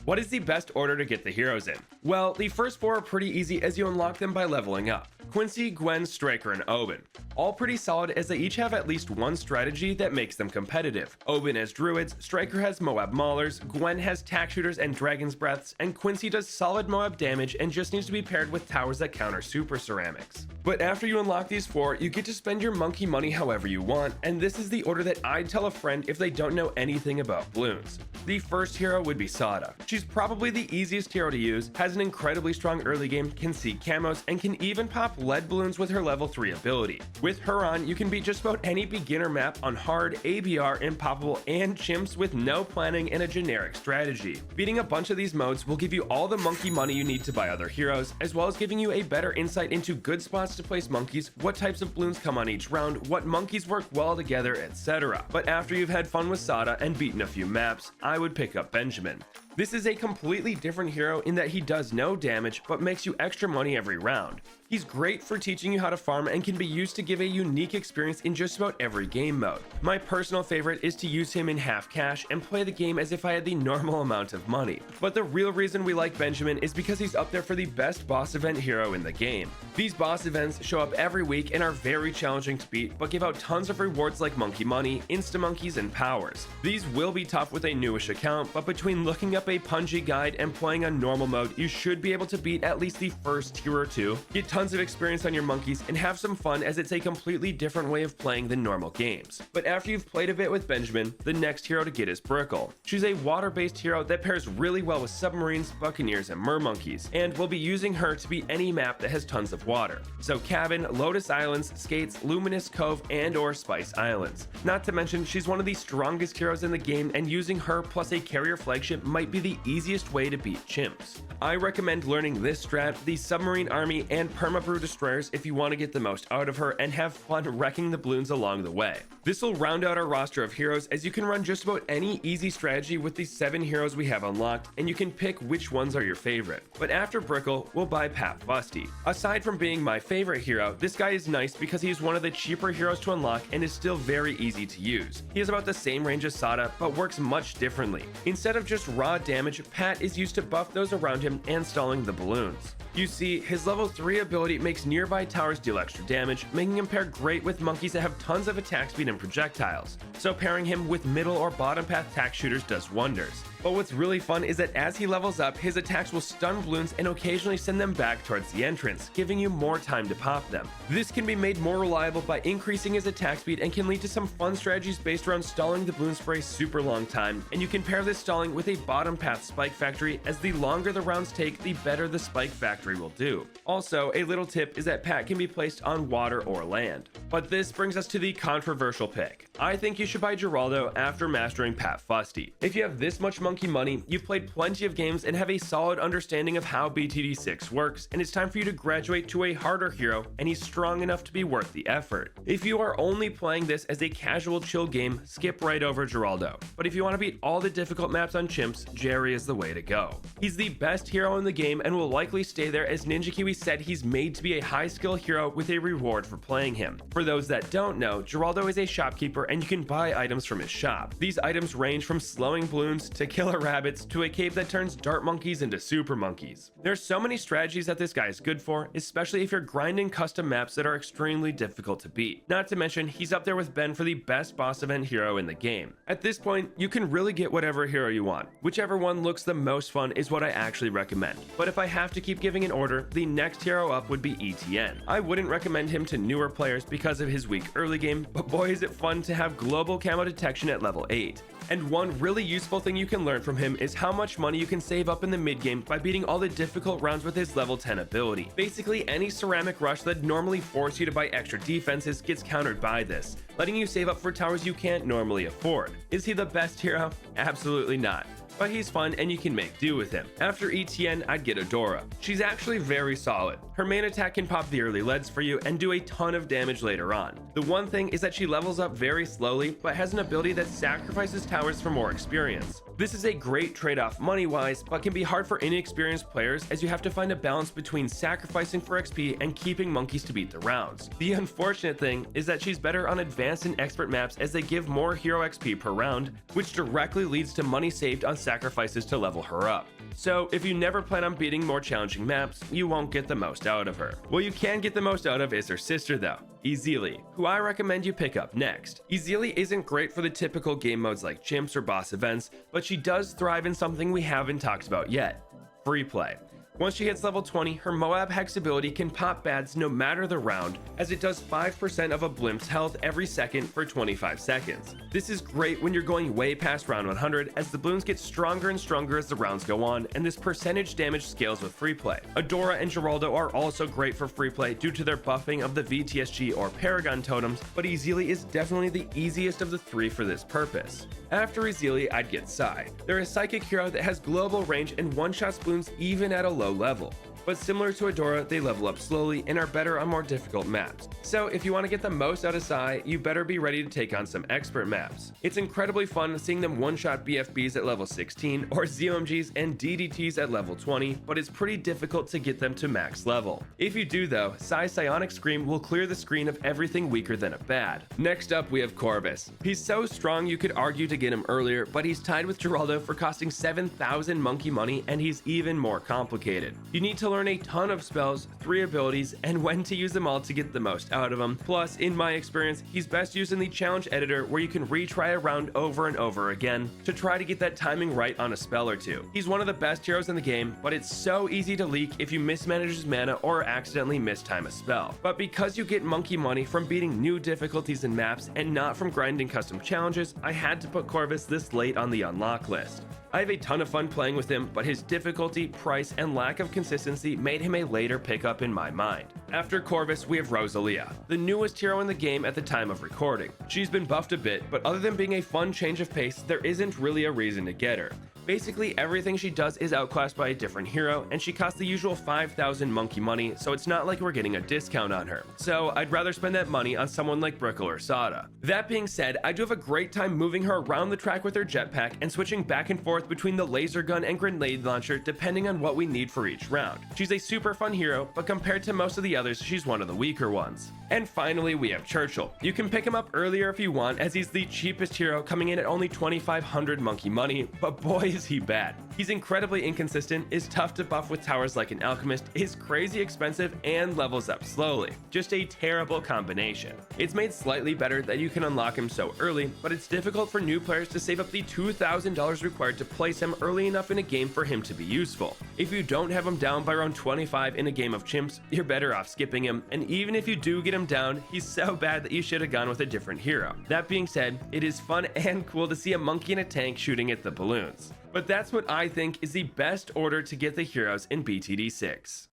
What is the best order to get the heroes in? Well, the first 4 are pretty easy as you unlock them by leveling up. Quincy, Gwen, Striker, and Oben. All pretty solid as they each have at least one strategy that makes them competitive. Oben has Druids, Striker has Moab Maulers, Gwen has Tack Shooters and Dragon's Breaths, and Quincy does solid Moab damage and just needs to be paired with towers that counter Super Ceramics. But after you unlock these 4, you get to spend your monkey money however you want, and this is the order that I'd tell a friend if they don't know anything about Bloons. The first hero would be Sauda. She's probably the easiest hero to use, has an incredibly strong early game, can see camos, and can even pop lead balloons with her level 3 ability. With her on, you can beat just about any beginner map on hard, ABR, impoppable, and chimps with no planning and a generic strategy. Beating a bunch of these modes will give you all the monkey money you need to buy other heroes, as well as giving you a better insight into good spots to place monkeys, what types of balloons come on each round, what monkeys work well together, etc. But after you've had fun with Sauda and beaten a few maps, I would pick up Benjamin. This is a completely different hero in that he does no damage but makes you extra money every round. He's great for teaching you how to farm and can be used to give a unique experience in just about every game mode. My personal favorite is to use him in half cash and play the game as if I had the normal amount of money. But the real reason we like Benjamin is because he's up there for the best boss event hero in the game. These boss events show up every week and are very challenging to beat, but give out tons of rewards like monkey money, insta monkeys, and powers. These will be tough with a newish account, but between looking up a Punji guide and playing on normal mode, you should be able to beat at least the first tier or 2, get tons of experience on your monkeys, and have some fun as it's a completely different way of playing than normal games. But after you've played a bit with Benjamin, the next hero to get is Brickell. She's a water-based hero that pairs really well with submarines, buccaneers, and mermonkeys, and we'll be using her to beat any map that has tons of water. So Cabin, Lotus Islands, Skates, Luminous Cove, and or Spice Islands. Not to mention, she's one of the strongest heroes in the game, and using her plus a carrier flagship might be the easiest way to beat chimps. I recommend learning this strat, the Submarine Army, and Permabrew Destroyers if you want to get the most out of her and have fun wrecking the balloons along the way. This will round out our roster of heroes as you can run just about any easy strategy with the 7 heroes we have unlocked, and you can pick which ones are your favorite. But after Brickell, we'll buy Fusty. Aside from being my favorite hero, this guy is nice because he's one of the cheaper heroes to unlock and is still very easy to use. He has about the same range as Sauda, but works much differently. Instead of just raw damage, Pat is used to buff those around him and stalling the balloons. You see, his level 3 ability makes nearby towers deal extra damage, making him pair great with monkeys that have tons of attack speed and projectiles. So pairing him with middle or bottom path tack shooters does wonders. But what's really fun is that as he levels up, his attacks will stun balloons and occasionally send them back towards the entrance, giving you more time to pop them. This can be made more reliable by increasing his attack speed and can lead to some fun strategies based around stalling the balloons for a super long time, and you can pair this stalling with a bottom path spike factory, as the longer the rounds take, the better the spike factory will do. Also, a little tip is that Pat can be placed on water or land. But this brings us to the controversial pick. I think you should buy Geraldo after mastering Fusty. If you have this much monkey money, you've played plenty of games and have a solid understanding of how BTD6 works, and it's time for you to graduate to a harder hero, and he's strong enough to be worth the effort. If you are only playing this as a casual chill game, skip right over Geraldo. But if you want to beat all the difficult maps on chimps, Jerry is the way to go. He's the best hero in the game and will likely stay there, as Ninja Kiwi said he's made to be a high skill hero with a reward for playing him. For those that don't know, Geraldo is a shopkeeper and you can buy items from his shop. These items range from slowing balloons to killer rabbits to a cape that turns dart monkeys into super monkeys. There's so many strategies that this guy is good for, especially if you're grinding custom maps that are extremely difficult to beat. Not to mention, he's up there with Ben for the best boss event hero in the game. At this point, you can really get whatever hero you want. Whichever one looks the most fun is what I actually recommend. But if I have to keep giving an order, the next hero up would be Etienne. I wouldn't recommend him to newer players because of his weak early game, but boy is it fun to have global camo detection at level 8. And one really useful thing you can learn from him is how much money you can save up in the mid game by beating all the difficult rounds with his level 10 ability. Basically, any ceramic rush that normally force you to buy extra defenses gets countered by this, letting you save up for towers you can't normally afford. Is he the best hero? Absolutely not. But he's fun and you can make do with him. After Etienne, I'd get Adora. She's actually very solid. Her main attack can pop the early leads for you and do a ton of damage later on. The one thing is that she levels up very slowly, but has an ability that sacrifices towers for more experience. This is a great trade-off money-wise, but can be hard for inexperienced players as you have to find a balance between sacrificing for XP and keeping monkeys to beat the rounds. The unfortunate thing is that she's better on advanced and expert maps as they give more hero XP per round, which directly leads to money saved on sacrifices to level her up. So if you never plan on beating more challenging maps, you won't get the most out of her. What you can get the most out of is her sister though, Ezili, who I recommend you pick up next. Ezili isn't great for the typical game modes like chimps or boss events, but she does thrive in something we haven't talked about yet: free play. Once she hits level 20, her Moab Hex ability can pop bads no matter the round, as it does 5% of a blimp's health every second for 25 seconds. This is great when you're going way past round 100, as the Bloons get stronger and stronger as the rounds go on, and this percentage damage scales with free play. Adora and Geraldo are also great for free play due to their buffing of the VTSG or Paragon totems, but Ezili is definitely the easiest of the three for this purpose. After Ezili, I'd get Sai. They're a psychic hero that has global range and one-shots Bloons even at a low level. But similar to Adora, they level up slowly and are better on more difficult maps. So if you want to get the most out of Sai, you better be ready to take on some expert maps. It's incredibly fun seeing them one-shot BFBs at level 16 or ZOMGs and DDTs at level 20, but it's pretty difficult to get them to max level. If you do though, Sai's Psionic Scream will clear the screen of everything weaker than a bad. Next up we have Corvus. He's so strong you could argue to get him earlier, but he's tied with Geraldo for costing 7,000 monkey money, and he's even more complicated. You need to learn a ton of spells, 3 abilities, and when to use them all to get the most out of them. Plus, in my experience, he's best used in the challenge editor, where you can retry a round over and over again to try to get that timing right on a spell or two. He's one of the best heroes in the game, but it's so easy to leak if you mismanage his mana or accidentally mistime a spell. But because you get monkey money from beating new difficulties in maps and not from grinding custom challenges, I had to put Corvus this late on the unlock list. I have a ton of fun playing with him, but his difficulty, price, and lack of consistency made him a later pickup in my mind. After Corvus, we have Rosalia, the newest hero in the game at the time of recording. She's been buffed a bit, but other than being a fun change of pace, there isn't really a reason to get her. Basically, everything she does is outclassed by a different hero, and she costs the usual 5,000 monkey money, so it's not like we're getting a discount on her. So I'd rather spend that money on someone like Brickell or Sauda. That being said, I do have a great time moving her around the track with her jetpack and switching back and forth between the laser gun and grenade launcher depending on what we need for each round. She's a super fun hero, but compared to most of the others, she's one of the weaker ones. And finally, we have Churchill. You can pick him up earlier if you want, as he's the cheapest hero, coming in at only 2,500 monkey money, but boy is he bad. He's incredibly inconsistent, is tough to buff with towers like an alchemist, is crazy expensive, and levels up slowly. Just a terrible combination. It's made slightly better that you can unlock him so early, but it's difficult for new players to save up the $2,000 required to place him early enough in a game for him to be useful. If you don't have him down by around 25 in a game of chimps, you're better off skipping him, and even if you do get him down, he's so bad that you should have gone with a different hero. That being said, it is fun and cool to see a monkey in a tank shooting at the balloons. But that's what I think is the best order to get the heroes in BTD6.